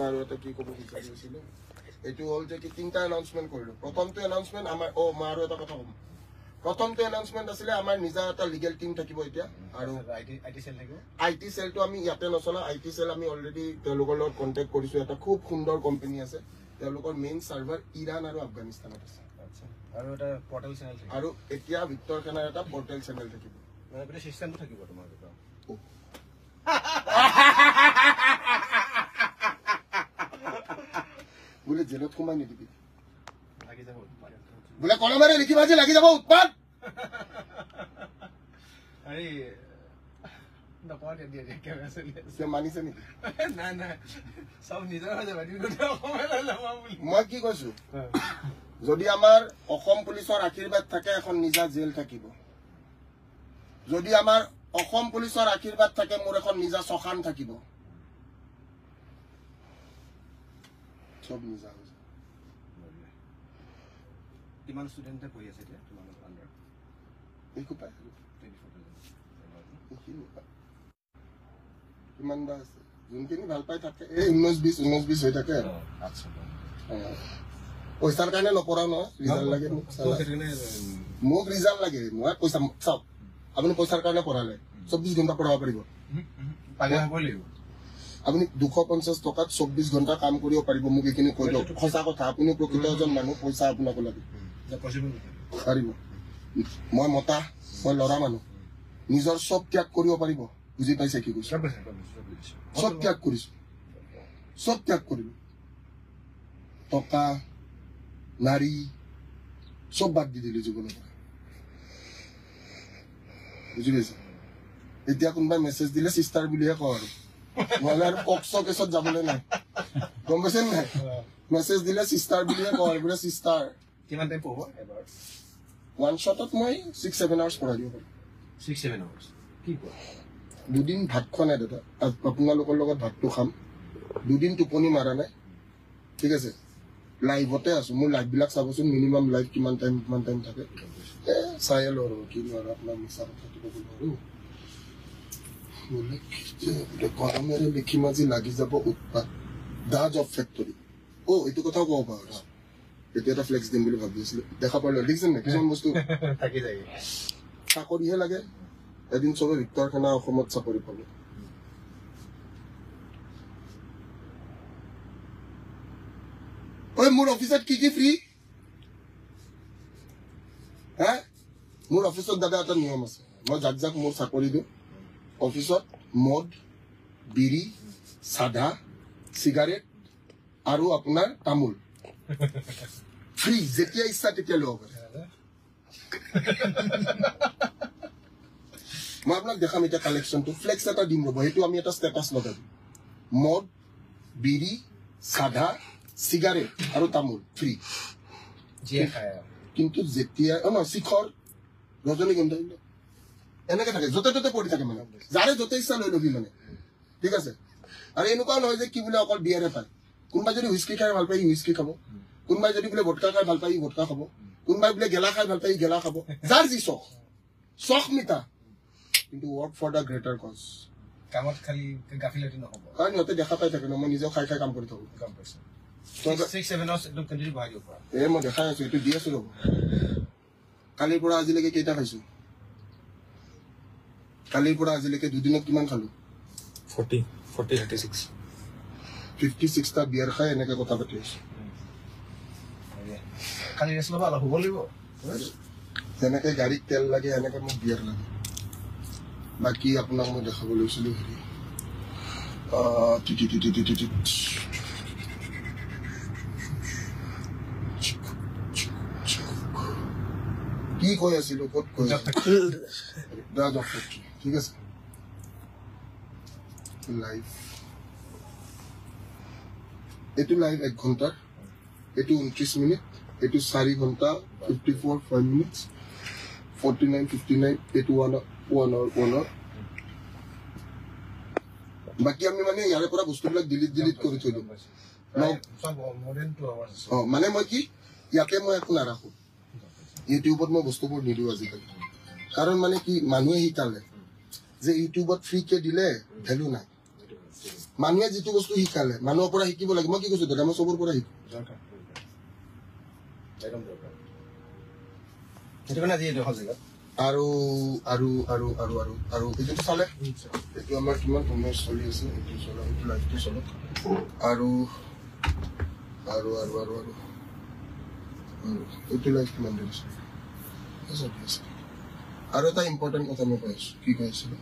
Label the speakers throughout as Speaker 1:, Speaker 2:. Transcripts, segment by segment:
Speaker 1: মই আৰু এটা কি ক'ব বিচাৰিছিলো এইটো হ'ল যে কি তিনিটা এনাউন্সমেণ্ট কৰিলো প্ৰথমটো এনাউন্সমেণ্ট আমাৰ মই আৰু এটা কথা ক'ম প্ৰথমটো এনাউন্সমেণ্ট আছিলে আমাৰ নিজা এটা লিগেল টিম থাকিব এতিয়া আৰু আইটি চেলটো আমি ইয়াতে নচলা আইটি চেল আমি অলৰেডি তেওঁলোকৰ লগত কণ্টেক্ট কৰিছো এটা খুব সুন্দৰ কোম্পানী আছে তেওঁলোকৰ মেইন চাৰ্ভাৰ ইৰাণ আৰু আফগানিস্তানত আছে
Speaker 2: আৰু এটা পৰ্টেল চেনেল
Speaker 1: আৰু এতিয়া ভিক্টৰ খানাৰ এটা পৰ্টেল চেনেল থাকিব
Speaker 2: মানে গোটেই চিষ্টেমটো থাকিব তোমাৰ
Speaker 1: বোলে জেলত সোমাই নিদিবি
Speaker 2: লাগি যাব
Speaker 1: বোলে কলমেৰে লিখিবা যে লাগি যাব উৎপাত
Speaker 2: আৰে
Speaker 1: মানিছে নেকি
Speaker 2: নাই নাই চব নিজৰ হৈ যাবা
Speaker 1: মই কি কৈছো যদি আমাৰ অসম পুলিচৰ আশীৰ্বাদ থাকে এখন নিজা জেল থাকিব যদি আমাৰ অসম পুলিচৰ আশীৰ্বাদ থাকে মোৰ এখন নিজা চখান থাকিব সব নিজা হৈ যায়
Speaker 2: কিমান ষ্টুডেণ্টে পঢ়ি আছে এতিয়া তোমালোকৰ আণ্ডাৰ
Speaker 1: একো পায় কিমান বা আছে যোনখিনি ভাল পাই থাকে এই 19-20 হৈ থাকে আৰু পইচাৰ কাৰণে নপঢ়াও ন ৰিজাল্ট লাগে মোক ৰিজাল্ট লাগে মই পইচা চাওক আপুনি পইচাৰ কাৰণে পঢ়ালে 24 ঘণ্টা পঢ়াব পাৰিব আপুনি 250 টকাত 24 ঘণ্টা কাম কৰিব পাৰিব মোক এইখিনি কৈ দিয়ক সঁচা কথা আপুনি প্ৰকৃত এজন মানুহ পইচা আপোনাক লাগে পাৰিব মই মতা মই ল'ৰা মানুহ নিজৰ চব ত্যাগ কৰিব পাৰিব বুজি পাইছে কি কৈছো চব ত্যাগ কৰিছো চব ত্যাগ কৰিব টকা নাৰী চব বাদ দি দিলো জীৱনৰ পৰা বুজি পাইছে এতিয়া কোনোবাই মেছেজ দিলে চিষ্টাৰ বুলিহে কওঁ আৰু নহলে আৰু কক্স কেছত যাবলৈ নাই গম পাইছে নাই মেছেজ দিলে চিষ্টাৰ বুলিহে কওঁ আৰু বোলে চিষ্টাৰ
Speaker 2: কিমান টাইম পঢ়ব এবাৰ
Speaker 1: ওৱান শ্বটত মই 6-7 আৱাৰ্ছ পঢ়াই দিব পাৰিম
Speaker 2: 6-7 আৱাৰ্ছ কি কোৱা
Speaker 1: দুদিন ভাত খোৱা নাই দাদা আপোনালোকৰ লগত ভাতটো খাম দুদিন টোপনি মাৰা নাই ঠিক আছে লাইভতে আছো মোৰ লাইভবিলাক চাবচোন মিনিমাম লাইভ কিমান টাইম থাকে চাই লওঁ আৰু কি নোৱাৰো আপোনাৰ মিছা কথাটো ক'ব নোৱাৰো গৰমেৰে লিখিম আজি লাগি যাব উৎপাত দা জব ফেক্টৰী এইটো কথাও ক'ব পাৰো এতিয়া এটা ফ্লেক্স দিম বুলি ভাবি আছিলো দেখা পালো দেখিছেন নাই কিছুমান বস্তু
Speaker 2: থাকি যায়
Speaker 1: চাকৰিহে লাগে এদিন চবে ভিক্টৰ খানা অসমত চাকৰি পাব মোৰ অফিচত কি ফ্ৰী হা মোৰ অফিচত দাদা এটা নিয়ম আছে মই যাক মোৰ চাকৰি দিওঁ অফিচত মদ বিড়ি চাধা চিগাৰেট আৰু আপোনাৰ তামোল ফ্ৰী যেতিয়া ইচ্ছা তেতিয়া ল'ব পাৰে মই আপোনাক দেখাম এতিয়া কালেকশ্যনটো ফ্লেক্স এটা দিম ৰ'ব সেইটো আমি এটা ষ্টেটাছ লগাই দিম মদ বিড়ি চাধা চিগাৰেট আৰু তামোল ফ্ৰী কিন্তু যেতিয়া শিখৰ ৰজনীগন্ধা এনেকে থাকে য'তে ত'তে পৰি থাকে মানে যাৰে য'তে ইচ্ছা লৈ ল'বি মানে ঠিক আছে আৰু এনেকুৱাও নহয় যে কি বোলে অকল বিয়াৰে পায় কোনোবাই যদি হুইস্কি খাই ভাল পায় সি হুইস্কি খাব কোনোবাই যদি বোলে ভটকা খাই ভাল পায় সি ভটকা খাব কোনোবাই বোলে গেলা খাই ভাল পায় সি গেলা খাব যাৰ যি চখ মিতা কিন্তু work for the greater cause
Speaker 2: কামত খালি গাফিলতি নহ'ব
Speaker 1: কাৰণ সিহঁতে দেখা পাই থাকে ন মই নিজেও খাই কাম কৰি থাকো
Speaker 2: গম পাইছো 6-7 আৱাৰ্ছ একদম কণ্টিনিউ বহাই দিব পৰা
Speaker 1: মই দেখাই আছো এইটো দি আছো ৰ'ব কালিৰ পৰা আজিলৈকে কেইটা খাইছো কালিৰ পৰা আজিলৈকে দুদিনত কিমান খালো 56টা বিয়াৰ খাই এনেকে কথা পাতি আছো
Speaker 2: খালি ৰেষ্ট ল'ব অলপ হ'ব লাগিব
Speaker 1: যেনেকে গাড়ীত তেল লাগে এনেকে মোক বিয়াৰ লাগে বাকী আপোনাক মই দেখাব লৈছিলো হেৰি কি কৈ আছিলো ক'ত কৈ ঠিক আছে লাইভ এইটো লাইভ 1 ঘণ্টাৰ এইটো 29 মিনিট এইটো 4 ঘণ্টা 54 মিনিট 49-59 এইটো 1 hour বাকি আমি মানে ইয়াৰে পৰা বস্তুবিলাক ডিলিট কৰি থৈ দিম মানে মই কি ইয়াতে মই একো নাৰাখো ইউটিউবত মই বস্তুবোৰ নিদিওঁ আজিকালি কাৰণ মানে কি মানুহে শিকালে যে ইউটিউবত ফ্ৰীকে দিলে ভেলু নাই মানুহে যিটো বস্তু শিকালে মানুহৰ পৰা শিকিব লাগে মই কি কৈছো দাদা মই চবৰ পৰা শিকো আৰু আৰু আৰু আৰু আৰু আৰু এইটো চালে এইটো আমাৰ কিমান সময় চলি আছে এইটো চলা এইটো লাইফটো চলক আৰু আৰু আৰু আৰু আৰু এইটো লাইফ কিমান দেৰি চলি আছে আৰু এটা ইম্পৰ্টেণ্ট কথা মই কৈ আছো কি কৈ আছিলো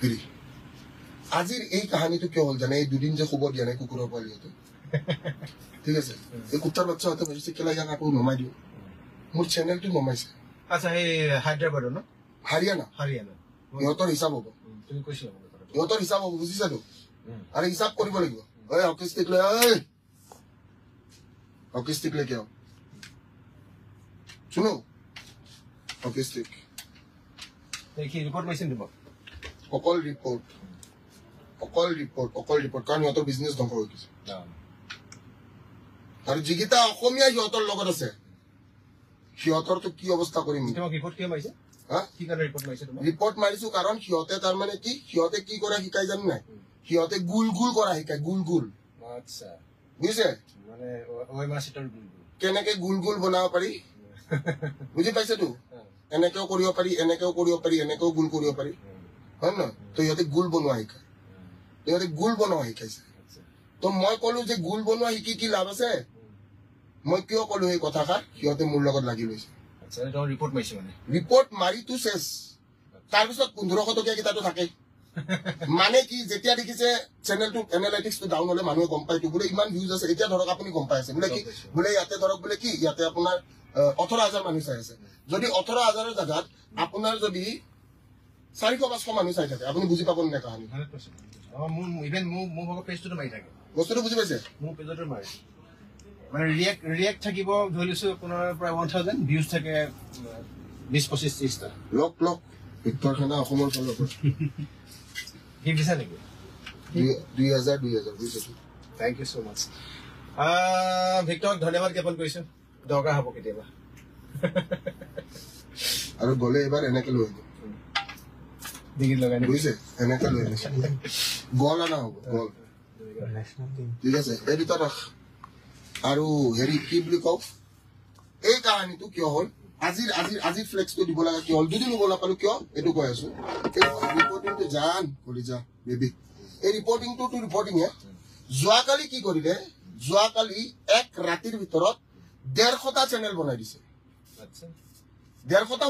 Speaker 1: হেৰি আজিৰ এই কাহিনীটো কিয় হ'ল জানে এই দুদিন যে খবৰ দিয়া নাই কুকুৰৰ পোৱালিহঁতে ঠিক আছে এই কুত্তাৰ বাচ্চাহঁতে ভাবিছে কেলা ইয়াক আকৌ নমাই দিওঁ মোৰ চেনেলটো নমাইছে
Speaker 2: আচ্ছা এই হায়দৰাবাদৰ ন
Speaker 1: হাৰিয়ানা ইহঁতৰ হিচাপ হ'ব
Speaker 2: তুমি কৈছিলা
Speaker 1: ইহঁতৰ হিচাপ হ'ব বুজিছাতো আৰু হিচাপ কৰিব লাগিব ঐ অকিষ্টিক লৈ অকিষ্টিক লৈ কিয় শুনো অকিষ্টিক
Speaker 2: কি ৰিপৰ্ট পাইছে নি তোমাক
Speaker 1: অকল ৰিপৰ্ট কাৰণ সিহঁতৰ বিজনেছ ধ্বংস হৈ গৈছে আৰু যিকেইটা অসমীয়া সিহঁতৰ লগত আছে সিহঁতৰতো কি অৱস্থা কৰিম ৰিপৰ্ট মাৰিছো কাৰণ সিহঁতে তাৰমানে কি সিহঁতে কি কৰা শিকাই জানো নাই সিহঁতে গুল গুল কৰা শিকাই গুল গুল বুজিছে কেনেকে গুল গুল বনাব পাৰি বুজি পাইছেতো এনেকেও কৰিব পাৰি এনেকেও কৰিব পাৰি এনেকেও গুল কৰিব পাৰি হয় নহয় তো সিহঁতে গুল বনোৱা শিকায় সিহঁতে গুল বনোৱা শিকাইছে তো মই কলো যে গুল বনোৱা শিকি কি লাভ আছে মই কিয় কলো এই কথাষাৰ সিহঁতে মোৰ লগত লাগি লৈছে ৰিপৰ্ট মাৰিতো চেছ তাৰপিছত 1500 টকীয়া কেইটাটো থাকে মানে কি যেতিয়া দেখিছে চেনেলটো এনালাইটিক্সটো ডাউন হলে মানুহে গম পাইতো বোলে ইমান ভিউজ আছে এতিয়া ধৰক আপুনি গম পাই আছে বোলে কি বোলে ইয়াতে ধৰক বোলে কি ইয়াতে আপোনাৰ 18000 মানুহ চাই আছে যদি 18000ৰ জাগাত আপোনাৰ যদি 400-500 মানুহ চাই থাকে আপুনি বুজি পাব নে কাহিনী বস্তুটো বুজি পাইছে
Speaker 2: মানে ৰিয়েক্ট থাকিব ধৰি লৈছো আপোনাৰ প্ৰায় 1000 ভিউজ থাকে 20-25-30টা
Speaker 1: লক ভিক্টৰ খানা অসমৰ ফালৰ পৰা
Speaker 2: কি দিছা নেকি
Speaker 1: 2000 বুজিছো
Speaker 2: থ্যাংক ইউ সো মাচ ভিক্টৰ ধন্যবাদ জ্ঞাপন কৰিছো দৰকাৰ হ'ব কেতিয়াবা
Speaker 1: আৰু গলে এবাৰ এনেকে লৈ আহিব
Speaker 2: ডিগ্ৰী লগাই
Speaker 1: বুজিছে এনেকে লৈ আহিব গল আনা হ'ব গল ঠিক আছে এই দুটা ৰাখ আৰু হেৰি কি বুলি কওঁ এই কাহিনীটো কিয় হ'ল আজিৰ ফ্লেক্সটো দিব লগা কি হ'ল দুদিন হ'ব নাপালো কিয় এইটো কৈ আছো ৰিপৰ্টিংটো জান কৰি যা বেবি এই ৰিপৰ্টিংহে যোৱাকালি কি কৰিলে যোৱাকালি এক ৰাতিৰ ভিতৰত 150টা চেনেল বনাই দিছে 150টা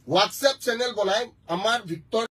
Speaker 1: হোৱাটছএপ চেনেল বনাই আমাৰ ভিক্টৰ